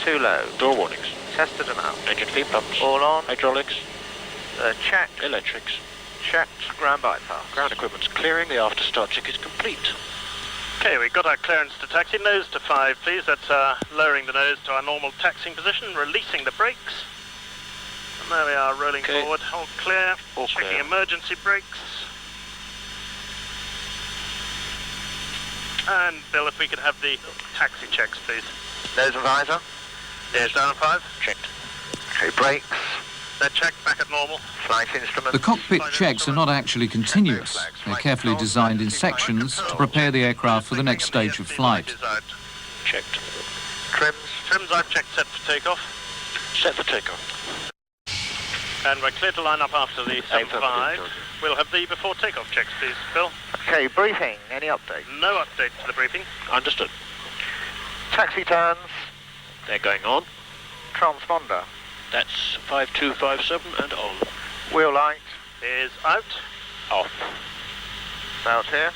too low. Door warnings. Tested and out. Engine feed pumps. All on. Hydraulics. Check. Electrics. Checked. Ground bypass. Ground equipment's clearing. The after start check is complete. Okay, we've got our clearance to taxi. Nose to 5, please. That's lowering the nose to our normal taxiing position, releasing the brakes. And there we are, rolling forward. All clear. All Checking clear. emergency brakes. And Bill, if we could have the taxi checks, please. Nose and visor. Yes, down on 5. Checked. Okay, brakes. They're checked back at normal. Flight instruments. The cockpit checks are not actually continuous. They're carefully designed in sections to prepare the aircraft for the next stage of flight. Checked. Trims. Trims I've checked set for takeoff. Set for takeoff. And we're clear to line up after the 75. We'll have the before takeoff checks, please, Bill. Okay, briefing. Any update? No update to the briefing. Understood. Taxi turns. They're going on. Transponder. That's 5257 and on. Wheel light. Is out. Off. Out here.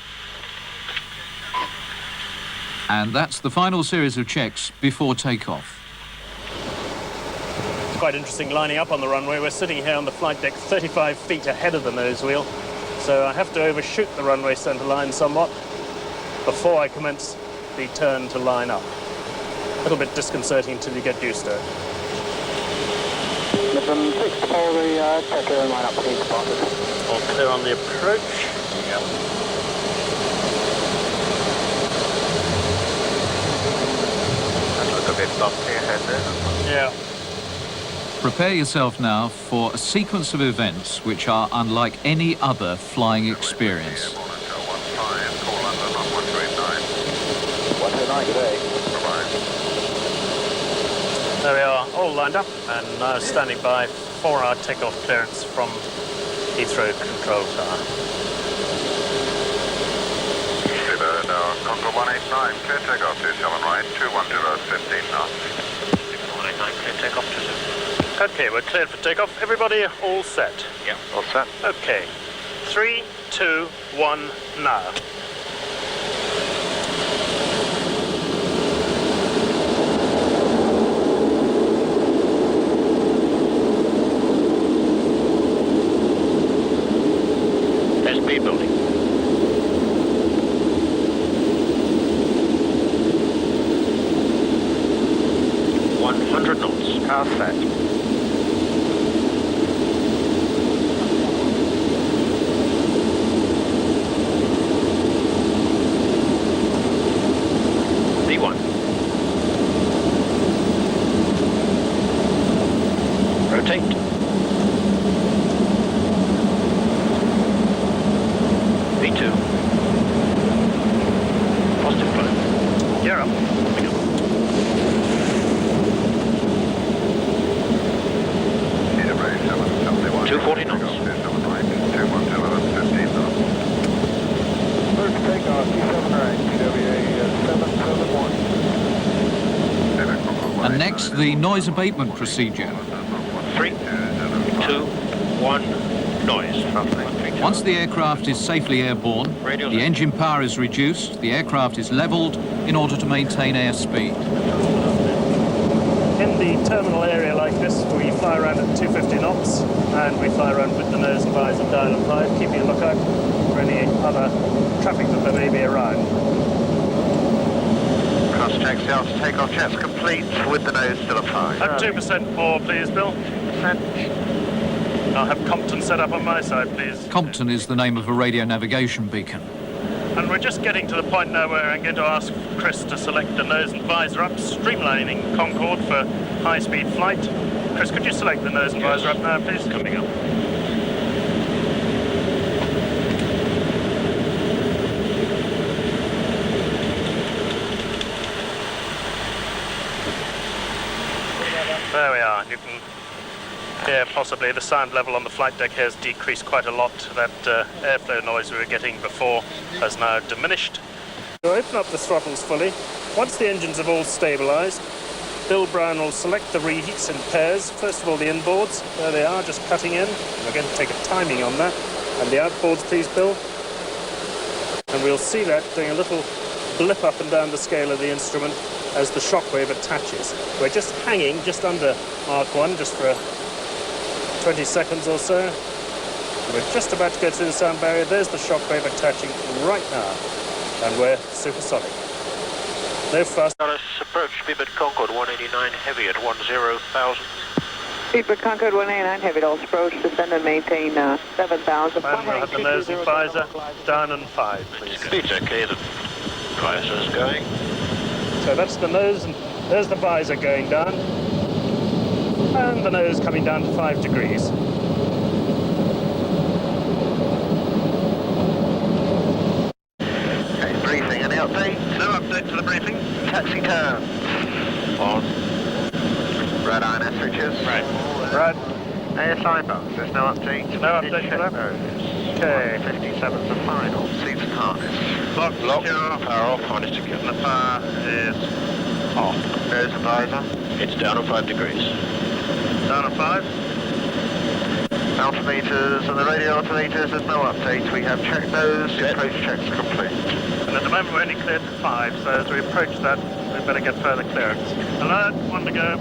And that's the final series of checks before takeoff. It's quite interesting lining up on the runway. We're sitting here on the flight deck 35 feet ahead of the nose wheel. So I have to overshoot the runway centre line somewhat before I commence the turn to line up. A little bit disconcerting until you get used to it. From 6 to 4, the checker and line up, please, spotted. All clear on the approach. That looks a bit bumpy ahead there. Yeah. Prepare yourself now for a sequence of events which are unlike any other flying experience. 129 today. There we are, all lined up and now standing by for our takeoff clearance from Heathrow Control Tower. Congo 189, clear takeoff 27 right, 210, 15 knots. 189, clear takeoff 27. Okay, we're cleared for takeoff. Everybody all set? Yeah. All set. Okay. 3, 2, 1, now. Speed building. knots. Car set. V1. Rotate. V2. Positive flow. Gear up. 240 knots. First takeoff, T7 right, TWA 771. And next, the noise abatement procedure. 3, 2, 1, noise. Once the aircraft is safely airborne, the engine power is reduced, the aircraft is levelled in order to maintain airspeed. In the terminal area like this, we fly around at 250 knots, and we fly around with the nose and visor dial at 5, keeping a lookout for any other traffic that there may be around. Cross checks, the after takeoff checks complete with the nose still at 5. At 2% more, please, Bill. I'll have Compton set up on my side, please. Compton is the name of a radio navigation beacon. And we're just getting to the point now where I'm going to ask Chris to select the nose and visor up, streamlining Concorde for high-speed flight. Chris, could you select the nose and visor up now, please? Coming up. There we are. You can hear possibly the sound level on the flight deck has decreased quite a lot. That airflow noise we were getting before has now diminished. We'll open up the throttles fully. Once the engines have all stabilised, Bill Brown will select the reheats in pairs. First of all, the inboards. There they are, just cutting in. We're going to take a timing on that. And the outboards, please, Bill. And we'll see that doing a little blip up and down the scale of the instrument as the shockwave attaches. We're just hanging just under Mach 1, just for 20 seconds or so. We're just about to go through the sound barrier. There's the shockwave attaching right now, and we're supersonic. No fuss. Approach Speedbird Concorde 189 heavy at 10,000. Speedbird Concorde 189 heavy, all approach, descend and maintain 7,000. And we'll have the nose and visor down and 5, please. Speed's okay, the visor's going. So that's the nose, and there's the visor going down, and the nose coming down to 5 degrees. Okay, briefing. Any update? No update to the briefing. Taxi turn. On. Red iron S switches. Right. ASI bus. There's no update. No update for that? Okay. 57 to final. Seats and harness. Lock, power off, harness together. The power is off. Nose and visor. It's down at 5 degrees. Down at 5. Altimeters and the radio altimeters, there's no update. We have checked those. The approach checks are complete. And at the moment we're only cleared to 5, so as we approach that, we better get further clearance. Alert, 1 to go.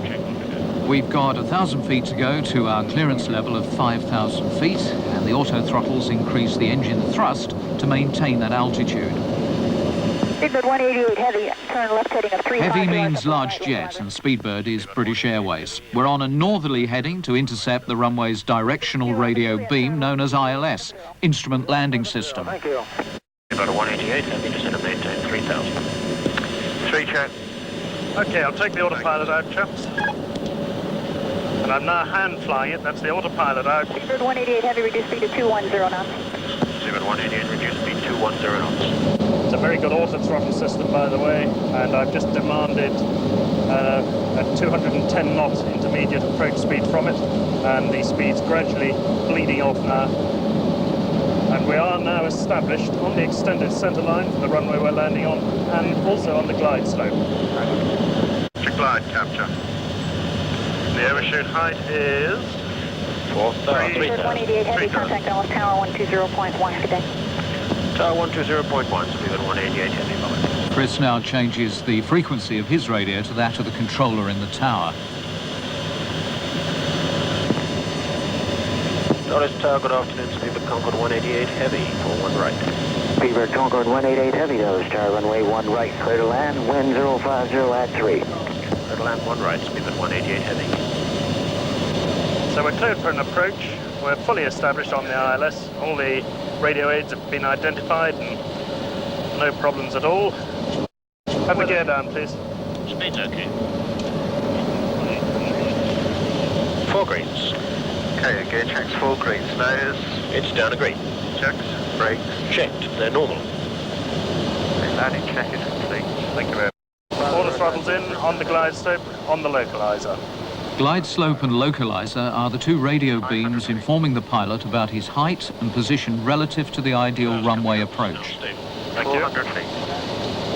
We've got 1,000 feet to go to our clearance level of 5,000 feet, and the auto throttles increase the engine thrust to maintain that altitude. Speedbird 188 heavy, turn left heading of 3. Heavy means large jet, and Speedbird is British Airways. We're on a northerly heading to intercept the runway's directional radio beam known as ILS, Instrument Landing System. Thank you. About a 188 heavy, descend and maintain 3,000. 3 check. Okay, I'll take the autopilot out, chaps. And I'm now hand flying it. That's the autopilot out. Speedbird 188 heavy, reduce speed to 210 knots. Speedbird 188, reduce speed 210 knots. It's a very good auto throttle system, by the way, and I've just demanded a 210 knot intermediate approach speed from it, and the speed's gradually bleeding off now. And we are now established on the extended centre line for the runway we're landing on, and also on the glide slope. To glide capture. The overshoot height is 4,000. Speedbird 188 heavy, contact Dallas Tower 120.1, good day. Tower 120.1, Speedbird 188 heavy, bye. Chris now changes the frequency of his radio to that of the controller in the tower. Dallas Tower, good afternoon, Speedbird Concorde 188 heavy, for 1 right. Speedbird Concorde 188 heavy, Dallas Tower, runway 1 right, clear to land, wind 050 at 3. Clear to land 1 right, Speedbird 188 heavy. So we're cleared for an approach. We're fully established on the ILS. All the radio aids have been identified and no problems at all. Have the gear down, please. Speed's okay. 4 greens. Okay, gear checks 4 greens. Nose. It's down a green. Checks. Brakes. Checked, they're normal. Okay, landing check is complete. Thank you very much. All the throttles in, on the glide slope, on the localizer. Glide slope and localizer are the two radio beams informing the pilot about his height and position relative to the ideal runway approach. Thank you. 400 feet.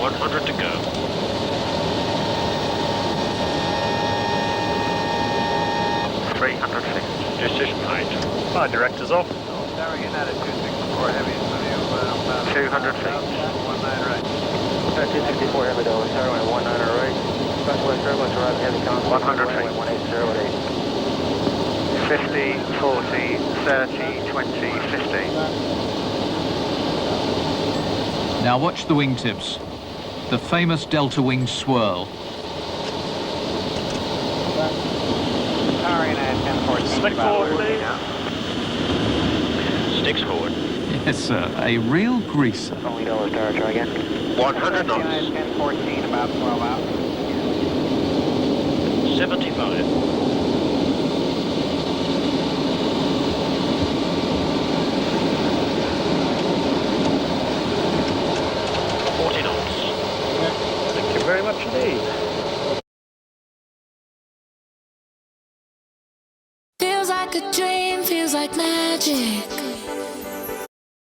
100 to go. Decision height. My director's off. Tower United 264 heavy, 200 feet. 19 right. 264 heavy, Dallas Tower, runway 19 right. Southwest Airlines arriving heavy contact. 100 feet. 180 at 8. 50, 40, 30, 20, 15. Now watch the wingtips. The famous delta wing swirl. Tower United 1014. Stick forward, please. Sticks forward. Yes, sir. A real greaser. Only Dallas Tower, try again. 100 knots. 1014, about 12 out. 75. 40 knots. Thank you very much indeed. Feels like a dream.